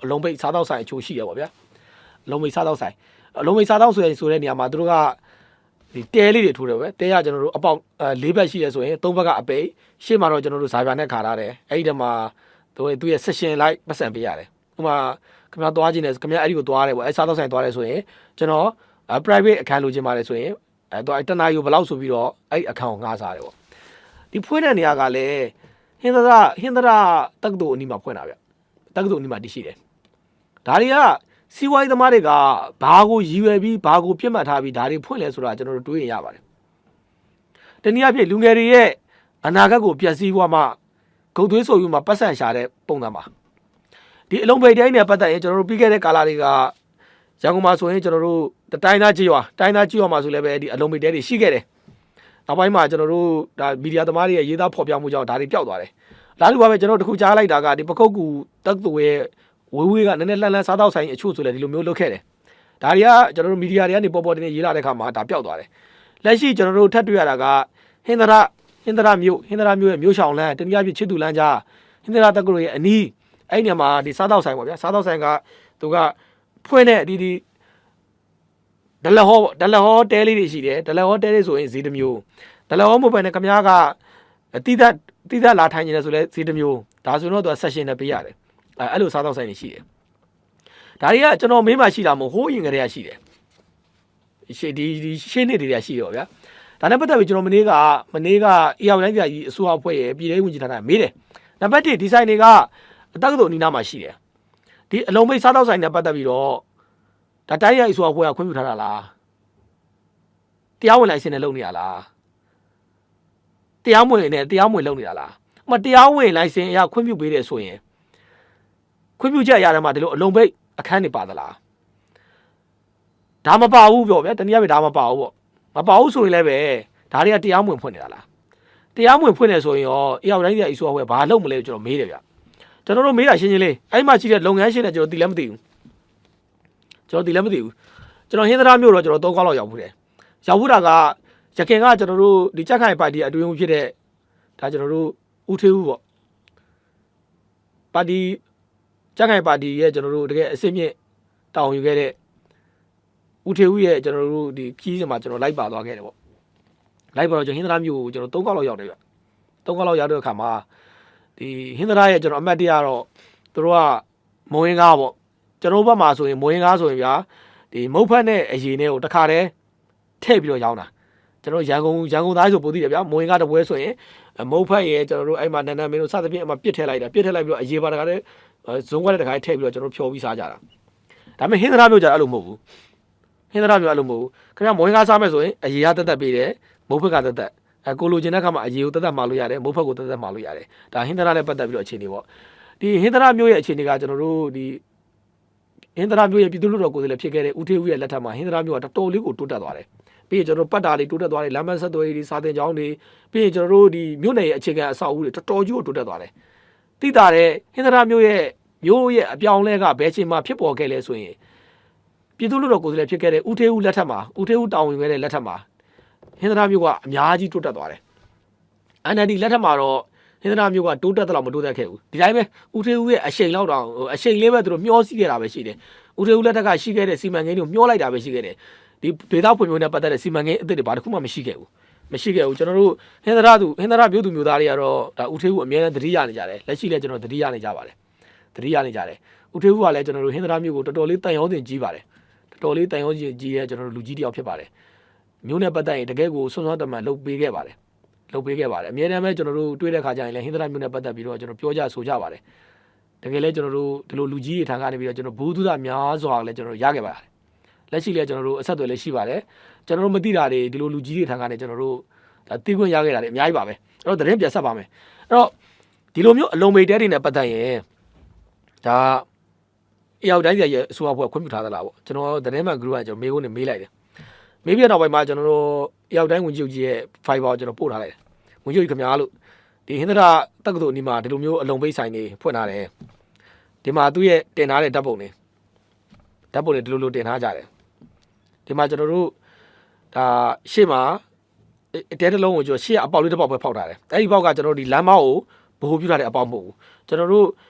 လုံးပိတ်စားတော့ဆိုင်အချိုးရှိရပါဗျာလုံးပိတ်စားတော့ဆိုင်လုံးပိတ်စားတော့ဆိုတဲ့နေရာမှာသူတို့ကဒီတဲလေးတွေထိုးတယ်ပဲတဲကကျွန်တော်တို့အပေါက်၄ဘက်ရှိရဲဆိုရင်၃ဘက်ကအပိတ်ရှေ့မှာတော့ကျွန်တော်တို့ဇာပြာနဲ့ခါထားတယ်အဲ့ဒီတမှာသူရဲ့ session လိုက်ပတ်စံပေးရတယ်ဥပမာခင်ဗျားသွားခြင်းနဲ့ခင်ဗျားအဲ့ဒီကိုသွားတယ်ပေါ့အဲ့စားတော့ဆိုင်သွားတယ်ဆိုရင်ကျွန်တော် private အခန်းလိုချင်ပါတယ်ဆိုရင်တော့တနားယူဘယ်လောက်ဆိုပြီးတော့အဲ့အခန်းကိုငှားစားတယ်ပေါ့ဒီဖွင့်တဲ့နေရာကလည်းဟင်္ဒရာတက္ကသိုလ်အနီးမှာဖွင့်တာဗျတက္ကသိုလ်အနီးမှာတည်ရှိတယ်ဒါတွေကစီးပွားရေးသမားတွေကဘာကိုရည်ရွယ်ပြီးဘာကိုပြစ်မှတ်ထားပြီးဒါတွေဖွင့်လဲဆိုတာကျွန်တော်တို့တွေးရင်ရပါတယ်တနည်းအားဖြင့်လူငယ်တွေရဲ့အနာဂတ်ကိုပျက်စီးသွားမှဂုတ်သွေးဆိုပြီးမှပတ်စံရှာတဲ့ပုံစံပါဒီအလုံးပိတ်တိုင်းနဲ့ပတ်သက်ရင်ကျွန်တော်တို့ပြီးခဲ့တဲ့ကာလတွေကရန်ကုန်မှာဆိုရင်ကျွန်တော်တို့တိုင်းသားကြီးရွာမှာဆိုလည်းပဲဒီအလုံးပိတ်တဲတွေရှိခဲ့တယ်နောက်ပိုင်းမှာကျွန်တော်တို့ဒါမီဒီယာသမားတွေရဲ့ရေးသားဖော်ပြမှုကြောင့်ဒါတွေပျောက်သွားတယ်လားလို့ပါပဲကျွန်တော်တို့တခုကြားလိုက်တာကဒီပကုတ်ကူတက္ကသိုလ်ရဲ့ဝေးကနည်းနည်းလှမ်းစားတော့ဆိုင်အချို့ဆိုလည်းဒီလိုမျိုးလုပ်ခဲ့တယ်ဒါတွေကကျွန်တော်တို့မီဒီယာတွေကနေပေါ်တင်ရေးလာတဲ့ခါမှာဒါပျောက်သွားတယ်လက်ရှိကျွန်တော်တို့ထပ်တွေ့ရတာကဟင်္ဒရာမြို့ရဲ့မြို့ရှောင်းလမ်းတနည်းအားဖြင့်ချစ်သူလမ်းကြားဟင်္ဒရာတက္ကသိုလ်ရဲ့အနီးအဲ့ဒီမှာဒီစားတော့ဆိုင်ပေါ့ဗျာစားတော့ဆိုင်ကသူကဖွင့်တဲ့ဒီဒလဟောတဲလေးတွေရှိတယ်ဒလဟောတဲလေးဆိုရင်ဈေးတစ်မျိုးဒလဟောမဟုတ်ပဲနဲ့ခမားကတိသက်လာထိုင်နေတယ်ဆိုလဲဈေးတစ်မျိုးဒါဆိုတော့သူက session နဲ့ပေးရတယ်အဲ့လိုစားတော့ဆိုင်တွေရှိတယ်ဒါတွေကကျွန်တော်မင်းမှရှိတာမဟုတ်ဟိုးရင်ကလေးကရှိတယ်ဒီရှင်းနေတွေကရှိတယ်ပေါ့ဗျာဒါနဲ့ပတ်သက်ပြီးကျွန်တော်မနေ့ကအေယာဝတိုင်းပြည်ကြီးအစိုးရအဖွဲ့ရဲ့ပြည်ထောင်ဝင်ကြီးဌာနမေးတယ်နံပါတ်1ဒီဆိုင်တွေကအတက္ကသိုလ်အနီးနားမှာရှိတယ်ဒီအလုံးပိတ်စားတော့ဆိုင်နဲ့ပတ်သက်ပြီးတော့ဒါတိုင်းရအစိုးရအဖွဲ့ကခွင့်ပြုထားတာလားတရားဝင်လိုင်စင်နဲ့လုပ်နေရလားတရားမဝင်လုပ်နေတာလားဥပမာတရားဝင်လိုင်စင်အရခွင့်ပြုပေးတယ်ဆိုရင်ခွင့်ပြုချက်အရာတွေမှာဒီလိုအလုံးပိတ်အခန်းတွေပါသလားဒါမပါဘူးပြောဗျာတနည်းအားဖြင့်ဒါမပါဘူးပေါ့မပါဘူးဆိုရင်လည်းပဲဒါတွေကတရားမဝင်ဖွင့်နေတာလားတရားမဝင်ဖွင့်နေဆိုရင်ရောအေရောက်တိုင်းပြည်အစိုးရအဖွဲ့ဘာလုပ်မလဲကျွန်တော်မေးတယ်ဗျကျွန်တော်တို့မေးတာရှင်းလေးအဲ့မှာရှိတဲ့လုပ်ငန်းရှင်တွေကျွန်တော်သိလည်းမသိဘူးကျွန်တော်ဟင်္ဒရာမြို့တော့ကျွန်တော်3ခေါက်လောက်ရောက်ဘူးတယ်ရောက်ဘူးတာကရခင်ကကျွန်တော်တို့ဒီကြက်ခိုင်ပါတီအတွင်းဦးဖြစ်တဲ့ဒါကျွန်တော်တို့ဦးထေးဦးပေါ့ပါတီကြက်ခိုင်ပါတီရဲ့ကျွန်တော်တို့တကယ်အစစ်မြင့်တောင်းယူခဲ့တဲ့ဦးထေးဦးရဲ့ကျွန်တော်တို့ဒီခီးစမှာကျွန်တော်လိုက်ပါသွားခဲ့တယ်ပေါ့လိုက်ပါတော့ကျွန်တော်ဟင်္ဒရာမြို့ကိုကျွန်တော်3ခေါက်လောက်ရောက်တယ်ဗျ3ခေါက်လောက်ရောက်တဲ့အခါမှာဒီဟင်္ဒရာရဲ့ကျွန်တော်အမှတ်တရတော့သူတို့ကမုံရင်းကားပေါ့ကျွန်တော်ဘက်မှာဆိုရင်မုံရင်းကားဆိုရင်ဗျာဒီမုတ်ဖက်နဲ့အရင်နဲ့ကိုတခါတည်းထည့်ပြီးတော့ရောင်းတာကျွန်တော်ရန်ကုန်သားဆိုပို့သိတယ်ဗျာမုံရင်းကားတပွဲဆိုရင်မုတ်ဖက်ရဲ့ကျွန်တော်တို့အဲ့မှာနန်းမင်းတို့စသဖြင့်အမှပစ်ထည့်လိုက်ပြီးတော့အရေးပါတခါတည်းဇုံခွက်တဲ့တခါထည့်ပြီးတော့ကျွန်တော်ဖြော်ပြီးစားကြတာဒါပေမဲ့ဟင်္ဒရာမျိုးကြအဲ့လိုမဟုတ်ဘူးခင်ဗျာမုံရင်းကားစားမယ်ဆိုရင်အရေးရတက်ပေးတယ်မုတ်ဖက်ကတက်ကိုလိုချင်တဲ့ခါမှာအရေးကိုတက်မှာလို့ရတယ်မုတ်ဖက်ကိုတက်မှာလို့ရတယ်ဒါဟင်္ဒရာနဲ့ပတ်သက်ပြီးတော့အခြေအနေပေါ့ဒီဟင်္ဒရာမျိုးရဲ့အခြေအနေကကျွန်တော်တို့ဒီဟင်္ဒရာမျိုးရဲ့ပြည်သူ့လူတော်ကိုယ်စားလှယ်ဖြစ်ခဲ့တဲ့ဦးထေးဦးရဲ့လက်ထက်မှာဟင်္ဒရာမျိုးကတော်တော်လေးကိုတိုးတက်သွားတယ်ပြီးရင်ကျွန်တော်တို့ပတ်တာတွေတိုးတက်သွားတယ်လမ်းမဆက်သွယ်ရေးတွေစာသင်ကျောင်းတွေပြီးရင်ကျွန်တော်တို့ဒီမြို့နယ်ရဲ့အခြေခံအဆောက်အဦတွေတော်တော်ကြီးကိုတိုးတက်သွားတယ်သိတာတဲ့ဟင်္ဒရာမျိုးရဲ့အပြောင်းလဲကဘယ်ချိန်မှဖြစ်ပေါ်ခဲ့လဲဆိုရင်ပြည်သူ့လူတော်ကိုယ်စားလှယ်ဖြစ်ခဲ့တဲ့ဦးထေးဦးလက်ထက်မှာဦးထေးဦးတောင်းဝင်ခဲ့တဲ့လက်ထက်မှာဟင်္ဒရာမျိုးကအများကြီးတိုးတက်သွားတယ် NLD လက်ထက်မှာတော့ဟင်္ဒရာမျိုးကတိုးတက်တော့မတိုးတက်ခဲ့ဘူးဒီတိုင်းပဲဦးထေးဦးရဲ့အရှိန်လောက်တောင်အရှိန်လေးပဲသူတို့မျောစီးခဲ့တာပဲရှိတယ်ဦးထေးဦးလက်ထက်ကရှိခဲ့တဲ့စီမံကိန်းတွေကိုမျောလိုက်တာပဲရှိခဲ့တယ်ဒီဒေသဖွံ့ဖြိုးနဲ့ပတ်သက်တဲ့စီမံကိန်းအသစ်တွေဘာတစ်ခုမှမရှိခဲ့ဘူးကျွန်တော်တို့ဟင်္ဒရာမျိုးသူမျိုးသားတွေကတော့ဒါဦးထေးဦးအများနဲ့သတိရနေကြတယ်လက်ရှိလည်းကျွန်တော်သတိရနေကြပါတယ်ဦးထေးဦးကလည်းကျွန်တော်တို့ဟင်္ဒရာမျိုးကိုတော်တော်လေးတန်ရောတင်ကြီးပါတယ်တော်တော်လေးတန်ရောကြီးရဲ့ကျွန်တော်တို့လူကြီးတယောက်ဖြစ်ပါတယ်မျိုးနဲ့ပတ်သက်ရင်တကယ်ကိုဆွမ်းဆွမ်းတမန်လုပ်ပေးခဲ့ပါတယ်အများတမ်းပဲကျွန်တော်တို့တွေ့တဲ့ခါကျရင်လည်းဟင်္ဒရာမျိုးနဲ့ပတ်သက်ပြီးတော့ကျွန်တော်ပြောကြဆိုကြပါတယ်တကယ်လည်းကျွန်တော်တို့ဒီလိုလူကြီးတွေထံကနေပြီးတော့ကျွန်တော်ဘူးသူသားများစွာလည်းကျွန်တော်တို့ရခဲ့ပါတယ်လက်ရှိလည်းကျွန်တော်တို့အဆက်အသွယ်လည်းရှိပါတယ်ကျွန်တော်တို့မသိတာတွေဒီလိုလူကြီးတွေထံကနေကျွန်တော်တို့ဒါသိခွင့်ရခဲ့တာတွေအများကြီးပါပဲအဲ့တော့သတင်းပြန်ဆက်ပါမယ်အဲ့တော့ဒီလိုမျိုးအလုံးမိတ်တဲတွေနဲ့ပတ်သက်ရင်ဒါအရောက်တိုင်းပြည်ရဲ့အစိုးရအဖွဲ့ခွင့်ပြုထားသလားပေါ့ကျွန်တော်သတင်းမှန် group ကကျွန်တော်မေးဖို့နေမေးလိုက်တယ်မေးပြတော့ပိုင်းမှာကျွန်တော်တို့အရောက်တိုင်းဝင်ကြီးရဲ့ fiber ကိုကျွန်တော်ပို့ထားလိုက်တယ်ဝင်ကြီးခင်ဗျားလို့ဒီဟင်္ဒရာတက္ကသိုလ်အနီးမှာဒီလိုမျိုးအလုံးပိတ်ဆိုင်တွေဖွင့်ထားတယ်ဒီမှာသူ့ရဲ့တင်ထားတဲ့ဓာတ်ပုံတွေဒီလိုတင်ထားကြတယ်ဒီမှာကျွန်တော်တို့ဒါရှေ့မှာတဲတလုံးကိုကျွန်တော်ရှေ့ကအပေါက်လေးတစ်ပေါက်ပဲဖောက်ထားတယ်အဲ့ဒီပေါက်ကကျွန်တော်တို့ဒီလမ်းမောက်ကိုဘိုးပြထားတဲ့အပေါက်မဟုတ်ဘူးကျွန်တော်တို့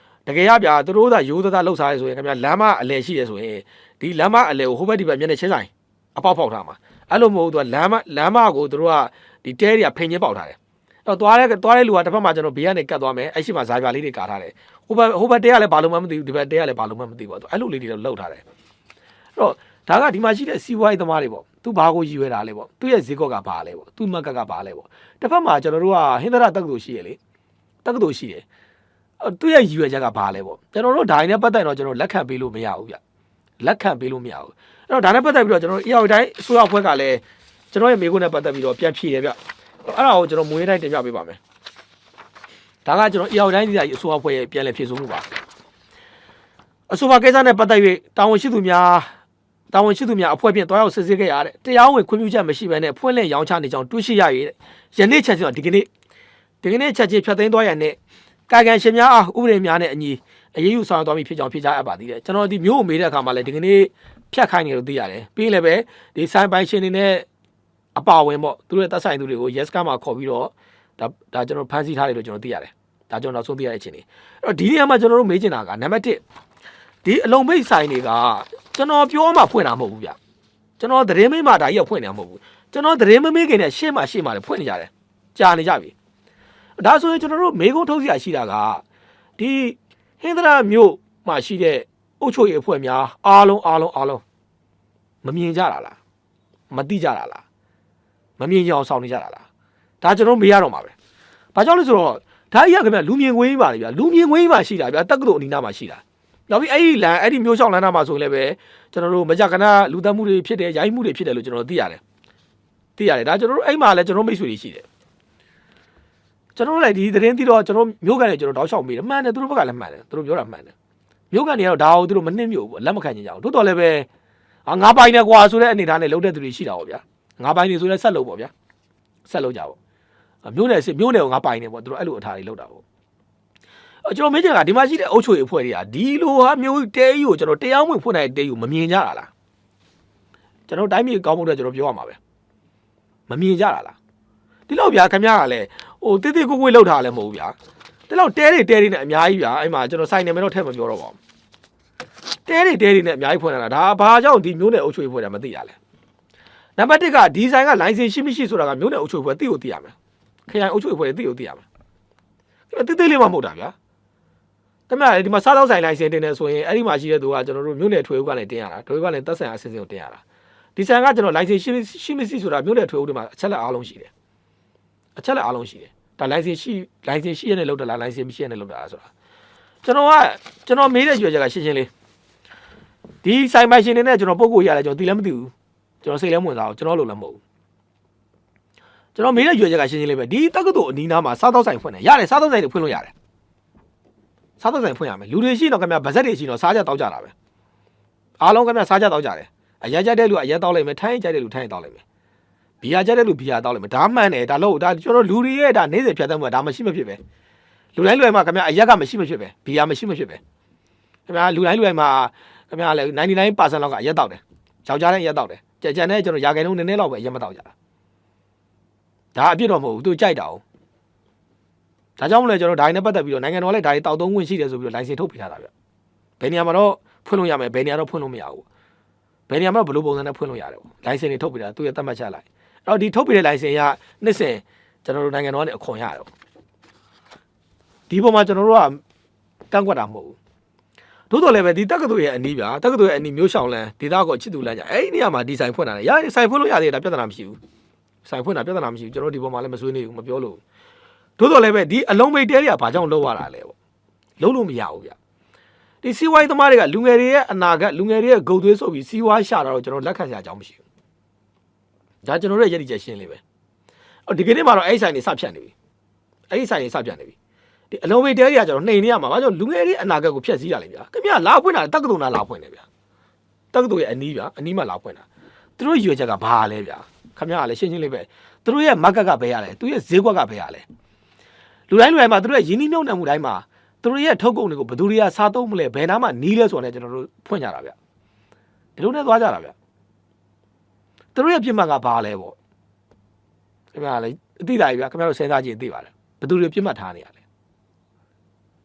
ဒ ကယ်ရဗျာသူတို့သာရိုးသားလှုပ်ရှားရဲဆိုရင်ခင်ဗျာလမ်းမအလဲရှိရဲဆိုရင်ဒီလမ်းမအလဲကိုဟိုဘက်ဒီဘက်မျက်နှာချင်းဆိုင်အပေါက်ဖောက်ထားမှာအဲ့လိုမဟုတ်သူကလမ်းမကိုသူတို့ကဒီတဲတွေကဖိန်ချင်းပေါက်ထားတယ်အဲ့တော့သွားတဲ့လူကတစ်ဖက်မှာကျွန်တော်ဘေးကနေကတ်သွားမယ်အဲ့ရှိမှာဇာပြာလေးတွေကာထားတယ်ဟိုဘက်တဲကလည်းဘာလို့မှမသိဘူးဒီဘက်တဲကလည်းဘာလို့မှမသိဘူးအဲ့လိုလေးတွေတော့လှုပ်ထားတယ်အဲ့တော့ဒါကဒီမှာရှိတဲ့စီးပွားရေးသမားတွေပေါ့သူဘာကိုရည်ရွယ်တာလဲပေါ့သူရဲ့ဈေးကွက်ကဘာလဲပေါ့သူ့မက်ကဘာလဲပေါ့တစ်ဖက်မှာကျွန်တော်တို့ကဟင်္ဒရာတက္ကသိုလ်ရှိရလေတက္ကသိုလ်ရှိတယ်သူ့ရဲ့ရည်ရွယ်ချက်ကဘာလဲပေါ့ကျွန်တော်တို့ဒါနဲ့ပတ်သက်တော့ကျွန်တော်လက်ခံပေးလို့မရဘူးဗျလက်ခံပေးလို့မရဘူးအဲ့တော့ဒါနဲ့ပတ်သက်ပြီးတော့ကျွန်တော်EAOတိုင်းအစိုးရအဖွဲ့ကလည်းကျွန်တော်ရဲ့မိကုန်းနဲ့ပတ်သက်ပြီးတော့ပြန်ဖြေတယ်ဗျအဲ့ဒါကိုကျွန်တော်မွေးတိုင်းတင်ပြပေးပါမယ်ဒါကကျွန်တော်EAOတိုင်းဒီအစိုးရအဖွဲ့ရဲ့ပြန်လည်ဖြေဆိုမှုပါအဆိုပါကိစ္စနဲ့ပတ်သက်၍တာဝန်ရှိသူများအဖွဲ့ဖြင့်တွားရောက်စစ်ဆေးခဲ့ရတဲ့တရားဝင်ခွင့်ပြုချက်မရှိဘဲနဲ့ဖွင့်လှစ်ရောင်းချနေကြောင်းတွေ့ရှိရ၍ယနေ့ချက်ချင်းဒီကနေ့ချက်ချင်းဖြတ်သိမ်းသွားရတဲ့ကာယကံရှင်များအားဥပဒေများနဲ့အညီအရေးယူဆောင်ရွက်သွားမည်ဖြစ်ကြောင်းဖြေကြားအပ်ပါသေးတယ်ကျွန်တော်ဒီမျိုးကိုမေးတဲ့အခါမှာလည်းဒီကနေ့ဖြတ်ခိုင်းနေလို့သိရတယ်ပြီးလည်းပဲဒီဆိုင်ပိုင်ရှင်တွေနဲ့အပါဝင်ပေါ့သူတို့ရဲ့သက်ဆိုင်သူတွေကို yes ကမှာခေါ်ပြီးတော့ဒါကျွန်တော်ဖန်ဆီးထားတယ်လို့ကျွန်တော်သိရတယ်ဒါကျွန်တော်နောက်ဆုံးသိရတဲ့အချိန်นี้အဲ့တော့ဒီနေရာမှာကျွန်တော်တို့မေးချင်တာကနံပါတ်1ဒီအလုံးမိတ်ဆိုင်တွေကကျွန်တော်ပြောမှဖွင့်တာမဟုတ်ဘူးဗျကျွန်တော်သတင်းမင်းမှဒါကြီးကဖွင့်နေတာမဟုတ်ဘူးကျွန်တော်သတင်းမမေးခင်နဲ့ရှေ့မှာလည်းဖွင့်နေကြတယ်ကြာနေကြပြီဒါဆိုရင်ကျွန်တော်တို့မေကုန်းထုတ်စရာရှိတာကဒီဟင်္ဒရာမြို့မှာရှိတဲ့အုပ်ချုပ်ရေးအဖွဲ့များအားလုံးမမြင်ကြတာလားမသိကြတာလားမမြင်ကြအောင်ဆောင်နေကြတာလားဒါကျွန်တော်မေးရတော့မှာပဲဘာကြောင့်လဲဆိုတော့ဒါကြီးကခင်ဗျလူမြင်ကွင်းကြီးပါလေဗျလူမြင်ကွင်းကြီးမှာရှိတာဗျတက္ကသိုလ်အနီးနားမှာရှိတာနောက်ပြီးအဲ့ဒီမျိုးရှောင်းလမ်းနားမှာဆိုရင်လည်းပဲကျွန်တော်တို့မကြကနာလူသက်မှုတွေဖြစ်တယ်ရိုင်းမှုတွေဖြစ်တယ်လို့ကျွန်တော်သိရတယ်ဒါကျွန်တော်တို့အဲ့မှာလည်းကျွန်တော်မိတ်ဆွေတွေရှိတယ်ကျွန်တော်လည်းဒီသတင်းသိတော့ကျွန်တော်မျိုးကန်တွေကျွန်တော်တောက်လျှောက်မိတယ်မှန်တယ်သူတို့ဘက်ကလည်းမှန်တယ်သူတို့ပြောတာမှန်တယ်မျိုးကန်တွေကတော့ဒါကိုသူတို့မနှိမ့်မြို့ဘူးလက်မခံကြကြအောင်တိုးတော်လည်းပဲငါးပိုင်းနဲ့ကွာဆိုတဲ့အနေထားနဲ့လုံးတဲ့သူတွေရှိတာပေါ့ဗျာငါးပိုင်းတွေဆိုလဲဆက်လို့ပေါ့ဗျာဆက်လို့ကြပေါ့မျိုးနယ်ကိုငါးပိုင်းနေပေါ့သူတို့အဲ့လိုအထားတွေလောက်တာပေါ့ကျွန်တော်မေးချင်တာဒီမှာရှိတဲ့အုပ်ချုပ်ရေးအဖွဲ့တွေကဒီလိုဟာမျိုးတဲကြီးကိုကျွန်တော်တရားဝင်ဖွင့်နိုင်တဲ့တဲကြီးကိုမမြင်ကြတာလားကျွန်တော်တိုင်းပြည်ကောင်းမှုတွေကျွန်တော်ပြောရမှာပဲမမြင်ကြတာလားဒီလောက်ဗျာခင်ဗျားကလည်းဟိုတိတိကိုကိုလောက်ထားလည်းမဟုတ်ဘူးဗျာဒီလောက်တဲတွေနဲ့အများကြီးဗျာအဲ့မှာကျွန်တော်စိုက်နေမယ်တော့ထည့်မပြောတော့ပါဘူးတဲတွေနဲ့အများကြီးဖွင့်လာတာဒါဘာကြောင့်ဒီမျိုးနယ်အုပ်ချုပ်ရေးဖွဲ့တာမသိရလဲနံပါတ်1ကဒီဇိုင်းကလိုင်စင်ရှိမရှိဆိုတာကမျိုးနယ်အုပ်ချုပ်ရေးဖွဲ့သိကိုသိရမယ်ခရိုင်အုပ်ချုပ်ရေးဖွဲ့သိကိုသိရမယ်တိလေးမှမဟုတ်တာဗျာတမန်ဒီမှာစားတော့ဆိုင်လိုင်စင်တင်နေဆိုရင်အဲ့ဒီမှာရှိတဲ့သူကကျွန်တော်တို့မျိုးနယ်ထွေဦးကနေတင်ရတာထွေဦးကနေသက်ဆိုင်ရာအစီအစဉ်ကိုတင်ရတာဒီဆိုင်ကကျွန်တော်လိုင်စင်ရှိမရှိဆိုတာမျိုးနယ်ထွေဦးတွေမှာအချက်လက်အားလုံးရှိတယ်ဒါလိုင်စင်ရှိရနေလောက်တာလားလိုင်စင်မရှိရနေလောက်တာလားဆိုတာကျွန်တော်မေးတဲ့ရွေးချက်ကရှင်းလေးဒီဆိုင်ပိုင်ရှင်တွေနဲ့ကျွန်တော်ပုံကိုရတယ်ကျွန်တော်သိလည်းမသိဘူးကျွန်တော်စိတ်လည်းမဝင်စားဘူးကျွန်တော်လို့လည်းမဟုတ်ဘူးကျွန်တော်မေးတဲ့ရွေးချက်ကရှင်းလေးပဲဒီတက္ကသိုလ်အနီးနားမှာစားတော့ဆိုင်ဖွင့်တယ်ရတယ်စားတော့ဆိုင်တွေဖွင့်လို့ရတယ်စားတော့ဆိုင်ဖွင့်ရမယ်လူတွေရှိတော့ခင်ဗျာဗဇက်တွေရှိတော့စားကြတောက်ကြတာပဲအားလုံးခင်ဗျာစားကြတောက်ကြတယ်အရက်ကြတဲ့လူအရက်တောက်လိုက်မယ်ထိုင်းကြတဲ့လူထိုင်းတောက်လိုက်မယ်ဘီယာကြတဲ့လူဘီယာတောက်လိုက်မယ်ဒါမှန်တယ်ဒါလို့ဒါကျွန်တော်လူတွေရဲ့ဒါနေ့စဉ်ဖြတ်သန်းမှုဒါမရှိမဖြစ်ပဲလူတိုင်းလူတိုင်းမှာခင်ဗျာအရက်ကမရှိမဖြစ်ပဲဘီယာမရှိမဖြစ်ပဲခင်ဗျာလူတိုင်းမှာခင်ဗျာလည်း99% လောက်ကအရက်တောက်တယ်ယောက်ျားတိုင်းအရက်တောက်တယ်ကြံတဲ့ကျွန်တော်ရာခိုင်နှုန်းနည်းနည်းလောက်ပဲအရက်မတောက်ကြတာဒါအပြစ်တော့မဟုတ်ဘူးသူကြိုက်တာ哦ဒါကြောင့်မလဲကျွန်တော်ဒါနဲ့ပတ်သက်ပြီးတော့နိုင်ငံတော်လည်းဒါတွေတောက်သုံးဝင်ရှိတယ်ဆိုပြီးတော့လိုင်စင်ထုတ်ပေးထားတာဗျဘယ်နေရာမှာတော့ဖွင့်လို့ရမယ်ဘယ်နေရာတော့ဖွင့်လို့မရဘူးဘယ်နေရာမှာဘယ်လိုပုံစံနဲ့ဖွင့်လို့ရတယ်လိုင်စင်တွေထုတ်ပေးတာသူရဲ့သတ်မှတ်ချက်လိုက်အဲ့တော့ဒီထုတ်ပေးတဲ့လိုင်စင်ကနှစ်စဉ်ကျွန်တော်တို့နိုင်ငံတော်ကနေအခွန်ရတယ်ဒီပုံမှာကျွန်တော်တို့ကကန့်ကွက်တာမဟုတ်ဘူးသို့တော်လည်းပဲဒီတက္ကသိုလ်ရဲ့အနီးဗျာတက္ကသိုလ်ရဲ့အနီးမျိုးရှောင်းလန်းဒေသကိုချစ်သူလန်းကြအဲ့ဒီနေရာမှာဒီဆိုင်ဖွင့်တာလေရဆိုင်ဖွင့်လို့ရသေးတယ်ဒါပြဿနာမရှိဘူးဆိုင်ဖွင့်တာပြဿနာမရှိဘူးကျွန်တော်ဒီပုံမှာလည်းမဆွေးနေဘူးမပြောလို့သို့တော်လည်းပဲဒီအလုံးမိတ်တဲတွေကဘာကြောင့်လောက်ရတာလဲပေါ့လုံးလို့မရဘူးဗျဒီစီးပွားရေးသမားတွေကလူငယ်တွေရဲ့အနာဂတ်လူငယ်တွေရဲ့ဂုတ်သွေးဆုပ်ပြီးစီးပွားရှာတာတော့ကျွန်တော်လက်ခံစရာအကြောင်းမရှိဘူးဒါကျွန်တော်တို့ရဲ့ရည်ရည်ချက်ရှင်းလေးပဲဒီကနေ့မှာတော့အဲ့ဆိုင်တွေစဖြတ်နေပြီဒီအလုံးမိတ်တဲတွေကကျွန်တော်နှိမ်နေရမှာဘာကြောင့်လူငယ်တွေအနာဂတ်ကိုဖျက်ဆီးတာလေဗျာခင်ဗျာလာဖွင့်တာတက္ကသိုလ်နာလာဖွင့်တယ်ဗျာတက္ကသိုလ်ရဲ့အနီးဗျာအနီးမှာလာဖွင့်တာသူတို့ရွေချက်ကဘာလဲဗျာခင်ဗျာကလည်းရှင်းလေးပဲသူတို့ရဲ့ market ကဘယ်ရလဲသူရဲ့ဈေးကွက်ကဘယ်ရလဲလူတိုင်းမှာသူတို့ရဲ့ယင်းနှိမ့်မြုပ်နှံမှုတိုင်းမှာသူတို့ရဲ့ထုတ်ကုန်တွေကိုဘယ်သူတွေကစားသုံးမလဲဘယ်နားမှာနီးလဲဆိုတော့ကျွန်တော်တို့ဖွင့်ကြတာဗျဒီလိုနဲ့သွားကြတာဗျသူတို့ရဲ့ပြစ်မှတ်ကဘာလဲပေါ့ခင်ဗျာလည်းအသိသားကြီးဗျခင်ဗျားတို့စဉ်းစားကြည့်သိပါတယ်ဘယ်သူတွေပြစ်မှတ်ထားနေရလ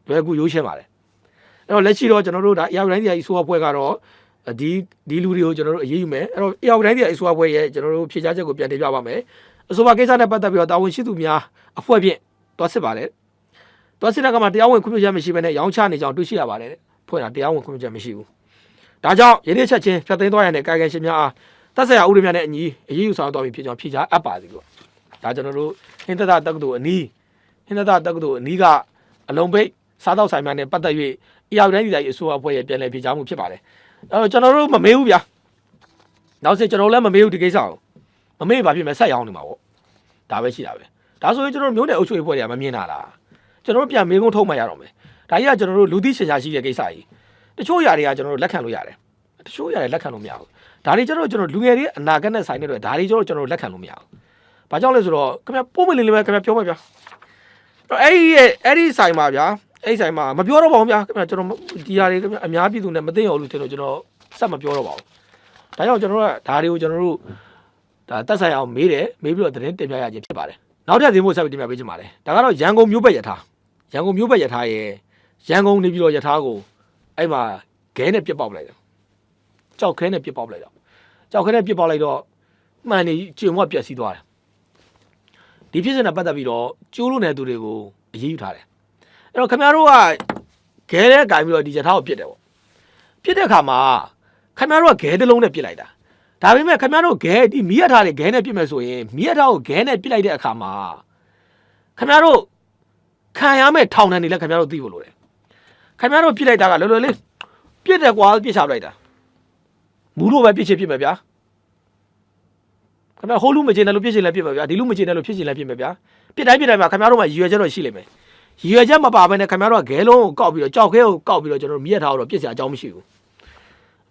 ဲလွယ်ကူရိုးရှင်းပါတယ် တော့လက်ရှိတော့ကျွန်တော်တို့ဒါအရောက်တိုင်းတရားကြီးဆိုအဖွဲ့ကတော့ဒီလူတွေကိုကျွန်တော်တို့အရေးယူမယ်အဲ့တော့အရောက်တိုင်းတရားကြီးဆိုအဖွဲ့ရဲ့ကျွန်တော်တို့ဖြေချချက်ကိုပြန်တင်ပြပါမယ်အဆိုပါကိစ္စနဲ့ပတ်သက်ပြီးတော့တာဝန်ရှိသူများအဖွဲ့ဖြင့်တွားစစ်ပါတယ်တွားစစ်တဲ့ကမှတရားဝင်ခွင့်ပြုချက်မရှိဘဲနဲ့ရောင်းချနေကြောင်းတွေ့ရှိရပါတယ်ဖွဲ့တာတရားဝင်ခွင့်ပြုချက်မရှိဘူးဒါကြောင့်ယနေ့ချက်ချင်းဖြတ်သိမ်းသွားရတဲ့ကာယကံရှင်များအားသက်ဆိုင်ရာဥပဒေများနဲ့အညီအရေးယူဆောင်သွားပြီးဖြစ်ကြောင်းဖြေချအပ်ပါသည်လို့ဒါကျွန်တော်တို့ဟင်္သတတက္ကသိုလ်အနီးကအလုံးပိတ်စားတော့ဆိုင်များနဲ့ပတ်သက်၍အရောက်တိုင်းဒီတိုင်းအစိုးရအဖွဲ့ရဲ့ပြန်လည်ဖြေချမှုဖြစ်ပါတယ်အဲ့တော့ကျွန်တော်တို့မမေးဘူးဗျာနောက်ဆက်ကျွန်တော်လည်းမမေးဘူးဒီကိစ္စကိုမမေးဘာဖြစ်မလဲဆက်ရောင်းနေမှာပေါ့ဒါပဲရှိတာပဲဒါဆိုရင်ကျွန်တော်တို့မျိုးနယ်အုပ်ချုပ်ရေးအဖွဲ့တွေကမမြင်တာလားကျွန်တော်တို့ပြန်မေးခွန်းထုတ်မှရတော့မယ်ဒါကြီးကကျွန်တော်တို့လူသိရှင်ရှာရှိတဲ့ကိစ္စကြီးတချို့ຢာတွေကကျွန်တော်တို့လက်ခံလို့ရတယ်တချို့ຢာတွေလက်ခံလို့မရဘူးဒါတွေကျွန်တော်လူငယ်တွေအနာဂတ်နဲ့ဆိုင်နေတဲ့ဒါတွေကျွန်တော်တို့လက်ခံလို့မရဘူးဘာကြောင့်လဲဆိုတော့ခင်ဗျပို့မလင်းလေးပဲခင်ဗျပြောမယ်ဗျာအဲ့ဒီဆိုင်မှာဗျာအဲ့ဆိုင်မှာမပြောတော့ပါဘူးဗျာခင်ဗျကျွန်တော်ဒီຢာတွေခင်ဗျအများပြည်သူနဲ့မသိအောင်လို့ထင်တော့ကျွန်တော်ဆက်မပြောတော့ပါဘူးဒါကြောင့်ကျွန်တော်တို့ကဒါတွေကိုကျွန်တော်တို့ဒါတက်ဆိုင်အောင်မေးတယ်မေးပြီးတော့သတင်းတင်ပြရခြင်းဖြစ်ပါတယ်နောက်ထပ်သတင်းဖို့ဆက်ပြီးတင်ပြပေးချင်ပါတယ်ဒါကတော့ရန်ကုန်မြို့ဘက်ရထားရဲ့ရန်ကုန်နေပြီးတော့ရထားကိုအဲ့မှာခဲနဲ့ပြစ်ပေါက်လိုက်တယ်ကြောက်ခဲနဲ့ပြစ်ပေါက်လိုက်တော့မှန်နေကျုံဝက်ပြက်စီးသွားတယ်ဒီဖြစ်စဉ်နဲ့ပတ်သက်ပြီးတော့ကျိုးလို့တဲ့သူတွေကိုအရေးယူထားတယ်အဲ့တော့ခင်ဗျားတို့ကခဲနဲ့ကင်ပြီးတော့ဒီရထားကိုပြစ်တယ်ပေါ့ပြစ်တဲ့အခါမှာခင်ဗျားတို့ကခဲတစ်လုံးနဲ့ပြစ်လိုက်တာဒါပေမဲ့ခင်ဗျားတို့ခဲဒီမီးရထားတွေခဲနဲ့ပြစ်မယ်ဆိုရင်မီးရထားကိုခဲနဲ့ပြစ်လိုက်တဲ့အခါမှာခင်ဗျားတို့ခံရမယ့်ထောင်ဒဏ်တွေလည်းခင်ဗျားတို့သိဖို့လိုတယ်ခင်ဗျားတို့ပြစ်လိုက်တာကလောလောလေးပြစ်တယ်ကွာပြစ်ချလိုက်တာမူလို့ပဲပြစ်ချင်ပြစ်မယ်ဗျာခင်ဗျားဟိုလူမချင်တယ်လို့ပြစ်ချင်လည်းပြစ်မယ်ဗျာဒီလူမချင်တယ်လို့ဖြစ်ချင်လည်းပြစ်မယ်ဗျာပြစ်တိုင်းမှာခင်ဗျားတို့မှရည်ရွယ်ချက်တော့ရှိလိမ့်မယ်ရည်ရွယ်ချက်မပါဘဲနဲ့ခင်ဗျားတို့ကခဲလုံးကိုကောက်ပြီးတော့ကြောက်ခဲကိုကောက်ပြီးတော့ကျွန်တော်တို့မီးရထားကိုတော့ပြစ်စရာအကြောင်းမရှိဘူး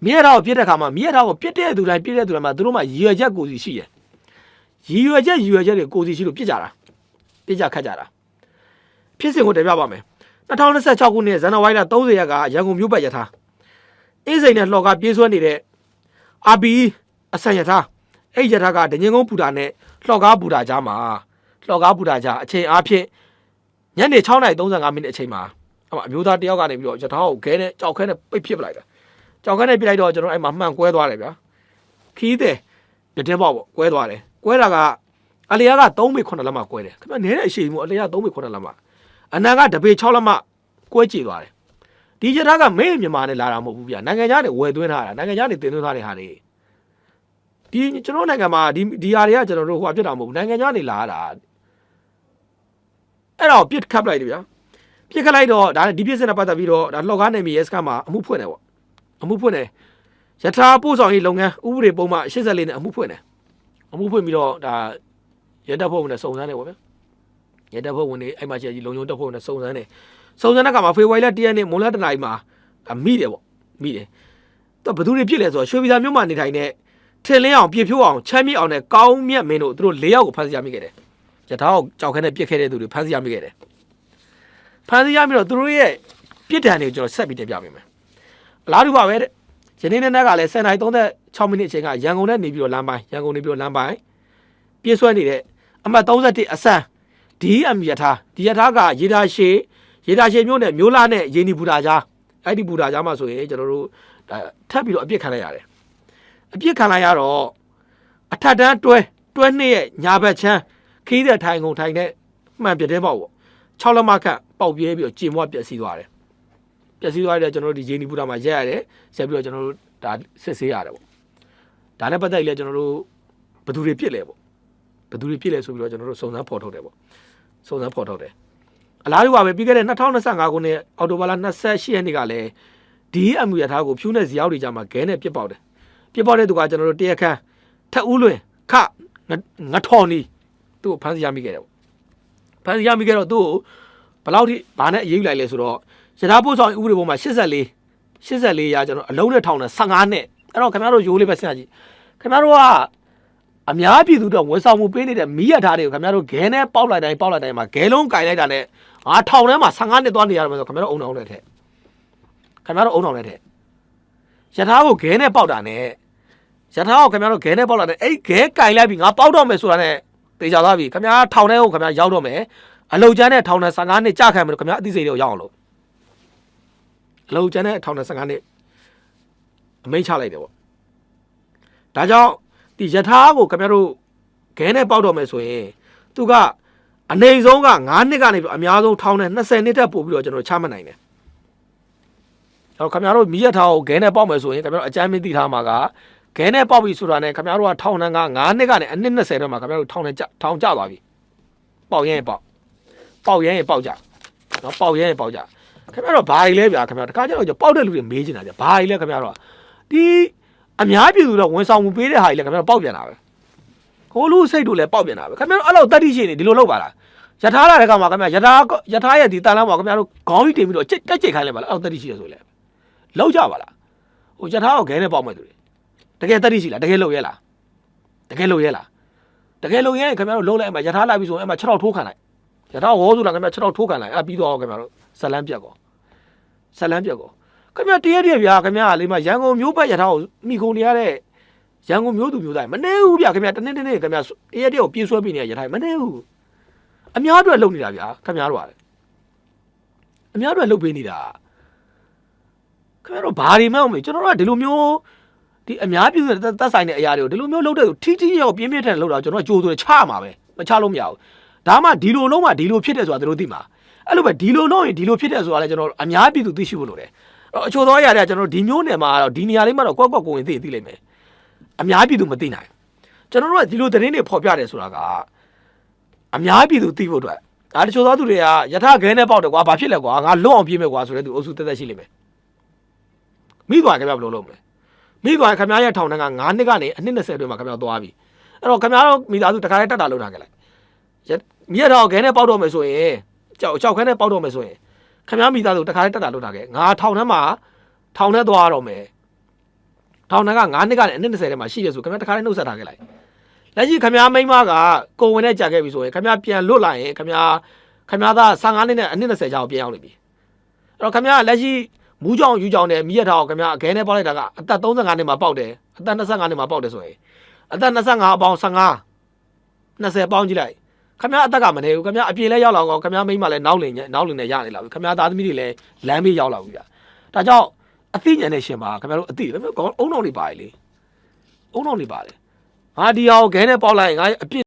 မီးရထားကိုပြစ်တဲ့အခါမှာမီးရထားကိုပြစ်တဲ့သူတိုင်းမှာသူတို့မှရည်ရွယ်ချက်ကိုစီရှိရယ်ရည်ရွယ်ချက်တွေကိုစီရှိလို့ပြစ်ကြတာပြစ်ကြခတ်ကြတာဖြစ်စဉ်ကိုတင်ပြပါမယ်2026ခုနှစ်ဇန်နဝါရီလ30ရက်ကရန်ကုန်မြို့ဘက်ရထားအင်းစိန်နဲ့လှော်ကားပြေးဆွဲနေတဲ့ RB အဆန်ရထားအဲ့ရထားကဒညင်ကုန်းပူတာနဲ့လှော်ကားပူတာကြားအချိန်အားဖြင့်ညနေ6:35မိနစ်အချိန်မှာအမျိုးသားတယောက်ကနေပြီးတော့ရထားကိုခဲနဲ့ကြောက်ခဲနဲ့ပိတ်ပစ်ပလိုက်တာကြောက်ခဲနဲ့ပြလိုက်တော့ကျွန်တော်အဲ့မှာမှန်ကွဲသွားတယ်ဗျာခီးတဲ့ပြတင်းပေါက်ပေါ့ကွဲသွားတယ်ကွဲတာကအလျားက3ပေ9လက်မကွဲတယ်ခင်ဗျနဲတဲ့အရှိန်မျိုးအလျား3ပေ9လက်မအနံကတပေ6လက်မကွဲကြည့်သွားတယ်ဒီရထားကမင်းမြန်မာနဲ့လာတာမဟုတ်ဘူးဗျာနိုင်ငံခြားတွေဝယ်သွင်းထားတာနိုင်ငံခြားတွေတင်သွင်းထားတဲ့ဟာတွေဒီကျွန်တော်နိုင်ငံမှာဒီဟာတွေကကျွန်တော်တို့ဟိုအဖြစ်တာမဟုတ်ဘူးနိုင်ငံခြားတွေလာတာအဲ့တော့ပြစ်ခတ်လိုက်တယ်ဗျာပြစ်ခတ်လိုက်တော့ဒါဒီပြစ်စင်နဲ့ပတ်သက်ပြီးတော့ဒါလှော်ကားနယ်မြေရဲစခန်းမှာအမှုဖွင့်တယ်ပေါ့အမှုဖွင့်တယ်ရထားပို့ဆောင်ရေးလုပ်ငန်းဥပဒေပုံမှန်84နဲ့အမှုဖွင့်တယ်အမှုဖွင့်ပြီးတော့ဒါရဲတပ်ဖွဲ့ဝင်နဲ့စုံစမ်းတယ်ပေါ့ဗျာရဲတပ်ဖွဲ့ဝင်တွေအဲ့မှာရှိလုံခြုံတပ်ဖွဲ့ဝင်နဲ့စုံစမ်းတဲ့ကမှာဖေဖော်ဝါရီလ1ရက်နေ့မွန်လတနာရီမှာမိတယ်တော့ဘယ်သူတွေပြစ်လဲဆိုတော့ရွှေပြည်သာမြို့မှာနေထိုင်တဲ့ထင်လင်းအောင်ပြည့်ဖြိုးအောင်ချမ်းမြေ့အောင်နဲ့ကောင်းမြတ်မင်းတို့သူတို့၄ယောက်ကိုဖမ်းဆီးရမိခဲ့တယ်ရထားကိုကြောက်ခဲနဲ့ပြစ်ခဲ့တဲ့သူတွေဖမ်းဆီးရမိခဲ့တယ်ဖမ်းဆီးရပြီးတော့သူတို့ရဲ့ပြစ်ဒဏ်တွေကိုကျွန်တော်ဆက်ပြီးတင်ပြပေးမယ်အလားတူပါပဲတဲ့ယနေ့နေ့ကလည်း10:36မိနစ်အချိန်ကရန်ကုန်နဲ့နေပြီးတော့လမ်းပိုင်းပြေးဆွဲနေတဲ့အမှတ်31အစမ်းDM ရထားဒီရထားကရေဒါရှည်မြို့နဲ့မျိုးလာနဲ့ရေနီဘူတာကြားအဲ့ဒီဘူတာကြားမှာဆိုရင်ကျွန်တော်တို့ထပ်ပြီးတော့အပြစ်ခံလိုက်ရတယ်အပြစ်ခံလိုက်ရတော့အထက်တန်းတွဲနှစ်ရဲ့ညာဘက်ချမ်းခီးတဲ့ထိုင်ကုန်ထိုင်တဲ့မှန်ပြတဲ့ပေါက်ပေါ့6လက်မခန့်ပေါက်ပြဲပြီးတော့ကျင်မွားပျက်စီးသွားတယ်ကျွန်တော်တို့ဒီရေနီဘူတာမှာရက်ရတယ်ဆက်ပြီးတော့ကျွန်တော်တို့ဒါစစ်ဆေးရတယ်ပေါ့ဒါနဲ့ပတ်သက်ပြီးလဲကျွန်တော်တို့ဘယ်သူတွေပြစ်လဲပေါ့ဘယ်သူတွေပြစ်လဲဆိုပြီးတော့ကျွန်တော်တို့စုံစမ်းဖော်ထုတ်တယ်ပေါ့အလားတူပါပဲပြီးခဲ့တဲ့2025ခုနှစ်အောက်တိုဘာလ28ရက်နေ့ကလည်း DM ရထားကိုဖြူးနဲ့ဇီယောက်တွေကြားမှာဂဲနဲ့ပြစ်ပေါက်တဲ့သူကကျွန်တော်တို့တရားခန်းထက်ဦးလွင်ငထော်နီသူ့ကိုဖမ်းဆီးရမိခဲ့တယ်ပေါ့ဖမ်းဆီးရမိခဲ့တော့သူ့ကိုဘယ်လောက်ထိဘာနဲ့အရေးယူလိုက်လဲဆိုတော့ရထားပို့ဆောင်ဥပဒေပုံမှာ84ရာကျွန်တော်အလုံးနဲ့ထောင်နဲ့15နှစ်အဲ့တော့ခင်ဗျားတို့ရိုးလေးပဲစဉ်းစားကြည့်ခင်ဗျားတို့ကအများပြည်သူတို့ဝန်ဆောင်မှုပေးနေတဲ့မီးရထားတွေကိုခင်ဗျားတို့ဂဲနဲ့ပေါက်လိုက်တိုင်းမှာဂဲလုံးကင်လိုက်တာနဲ့ထောင်ထဲမှာ15နှစ်သွားနေရမယ်ဆိုခင်ဗျားတို့အုံအောင်လက်ထက်ရထားကိုဂဲနဲ့ပေါက်တာနဲ့ခင်ဗျားတို့ဂဲနဲ့ပေါက်လာတဲ့အဲ့ဂဲကင်လိုက်ပြီးငါပေါက်တော့မယ်ဆိုတာနဲ့တေချာသွားပြီခင်ဗျားထောင်ထဲကိုခင်ဗျားရောက်တော့မယ်အလုတ်ကျန်းနဲ့ထောင်ထဲ15နှစ်ကြာခံမယ်ခင်ဗျားအသိစိတ်တွေကိုရောက်အောင်လို့ အလုံးကျန်တဲ့1015နှစ်အမိန့်ချလိုက်တယ်ပေါ့ဒါကြောင့်ဒီယထာကိုခင်ဗျားတို့ခဲနဲ့ပေါက်တော့မယ်ဆိုရင်သူကနေဆုံးက9နှစ်ကနေပြီးအများဆုံးထောင်နဲ့20နှစ်တက်ပို့ပြီးတော့ကျွန်တော်ချမှတ်နိုင်တယ်အဲ့တော့ခင်ဗျားတို့မိယထာကိုခဲနဲ့ပေါက်မယ်ဆိုရင်ခင်ဗျားတို့အကြမ်းမသိထားမှာကခဲနဲ့ပေါက်ပြီဆိုတာနဲ့ခင်ဗျားတို့ကထောင်နဲ့9နှစ်ကနေအနှစ်20တော့မှခင်ဗျားတို့ထောင်ကျသွားပြီပေါက်ရဲပေါက်ရဲပေါက်ကြနော်ပေါက်ရဲပေါက်ကြခင်ဗျားတို့ဘာကြီးလဲဗျာခင်ဗျားတခါကျတော့ပေါက်တဲ့လူတွေမေးချင်တာဗျာဘာကြီးလဲခင်ဗျားတို့ဒီအများပြည်သူတော့ဝန်ဆောင်မှုပေးတဲ့ဟာကြီးလဲခင်ဗျားတို့ပေါက်ပြန်တာပဲကိုလူစိတ်တို့လည်းပေါက်ပြန်တာပဲခင်ဗျားတို့အဲ့လိုတတိရှိနေဒီလိုလုပ်ပါလားယထာလာတဲ့ကောင်မှာခင်ဗျာယထာရဲ့ဒီတန်လမ်းမှာခင်ဗျားတို့ခေါင်းကြီးတင်ပြီးတော့တက်ကြိတ်ခိုင်းလိုက်ပါလားအဲ့လိုတတိရှိရဆိုလဲလောက်ကြပါလားဟိုယထာကိုခဲနဲ့ပေါက်မဲ့သူတွေတကယ်တတိရှိလားတကယ်လုပ်ရဲလားတကယ်လုပ်ရဲလားတကယ်လုပ်ရဲခင်ဗျားတို့လုံးလိုက်အဲ့မှာယထာလာပြီဆိုရင်အဲ့မှာ6ထောက်ထိုးခံလိုက်ယထာဝေါ်ဆိုလားခင်ဗျာ6ထောက်ထိုးခံလိုက်အဲ့ပြီးတော့ခင်ဗျားတို့ဇလန်းပြက်ကောခင်ဗျာတရက်ဗျာခင်ဗျာလေးမှာရန်ကုန်မျိုးပတ်ယထာကိုမိခုံနေရတဲ့ရန်ကုန်မျိုးသူမျိုးသားမနေဘူးဗျာခင်ဗျာတနေ့ခင်ဗျာတရက်ကိုပြေးဆွဲပြီးနေရယထာမနေဘူးအများအတွက်လုပ်နေတာဗျာခင်ဗျားတို့ကလည်းအများအတွက်လုပ်ပေးနေတာခင်ဗျားတို့ဘာတွေမှမဟုတ်ကျွန်တော်တို့ကဒီလိုမျိုးဒီအများပြည်သူသက်ဆိုင်တဲ့အရာတွေကိုဒီလိုမျိုးလုပ်တဲ့ထိရောက်ပြင်းပြထန်လုပ်တာကျွန်တော်ကကြိုးဆိုချမှာပဲမချလို့မရဘူးဒါမှဒီလိုလုံးမှဒီလိုဖြစ်တယ်ဆိုတာတို့သိမှာအဲ့လိုပဲဒီလိုလုံးရင်ဒီလိုဖြစ်တယ်ဆိုတာလည်းကျွန်တော်အများပြည်သူသိရှိဖို့လိုတယ်အချို့သောအရာတွေကကျွန်တော်ဒီမျိုးနယ်မှာတော့ဒီနေရာလေးမှာတော့ကွက်ကွက်ကိုဝင်သိလိမ့်မယ်အများပြည်သူမသိနိုင်ကျွန်တော်တို့ကဒီလိုသတင်းတွေဖော်ပြတယ်ဆိုတာကအများပြည်သူသိဖို့အတွက်ဒါတချို့သောသူတွေကယထာခဲနဲ့ပေါက်တယ်ကွာဘာဖြစ်လဲကွာငါလွတ်အောင်ပြေးမယ်ကွာဆိုတဲ့သူအုပ်စုတက်ရှိလိမ့်မယ်မိသွားခင်ဗျားဘယ်လိုလုပ်မလဲမိသွားခင်ဗျားရဲ့ထောင်ထဲက9နှစ်ကနေအနှစ်20အတွင်းမှာခင်ဗျားသွားပြီအဲ့တော့ခင်ဗျားတို့မိသားစုတခါတည်းတက်တာလုပ်ထားခဲ့လိုက်မိရတော့ခဲနဲ့ပေါက်တော့မယ်ဆိုရင်ကြောက်ခဲနဲ့ပေါက်တော့မယ်ဆိုရင်ခင်ဗျားမိသားစုတခါတည်းတက်တာလုပ်ထားခဲ့ငါထောင်ထဲမှာထောင်ထဲသွားတော့မယ်ထောင်ထဲက9နှစ်ကနေအနှစ်20ထဲမှာရှိရဆိုခင်ဗျားတခါတည်းနှုတ်ဆက်ထားခဲ့လိုက်လက်ရှိခင်ဗျားမိန်းမကကိုဝင်နဲ့ကြာခဲ့ပြီဆိုရင်ခင်ဗျားပြန်လွတ်လာရင်ခင်ဗျားသား15နှစ်နဲ့အနှစ်20ကြာကိုပြန်ရောက်နေပြီအဲ့တော့ခင်ဗျားလက်ရှိမူးကြောင်ယူကြောင်နဲ့မိရထားကိုခင်ဗျားအခဲနဲ့ပေါက်လိုက်တာကအသက်35နှစ်မှာပေါက်တယ်အသက်25နှစ်မှာပေါက်တယ်ဆိုရင်အသက်25အပေါင်း15 20ပေါင်းကြည့်လိုက်ခင်ဗျားအသက်ကမနေဘူးခင်ဗျားအပြင်လဲရောက်လာတော့ခင်ဗျားမိန်းမလည်းနောက်လင်နဲ့ရနေလာပြီခင်ဗျားသားသမီးတွေလည်းလမ်းမေးရောက်လာပြီဗျာဒါကြောင့်အသိဉာဏ်နဲ့ရှင်ပါခင်ဗျားတို့အသိတယ်အုံတော်နေပါလေအုံတော်နေပါလေငါဒီဟာကိုခဲနဲ့ပေါက်လိုက်ရင်ငါအပြစ်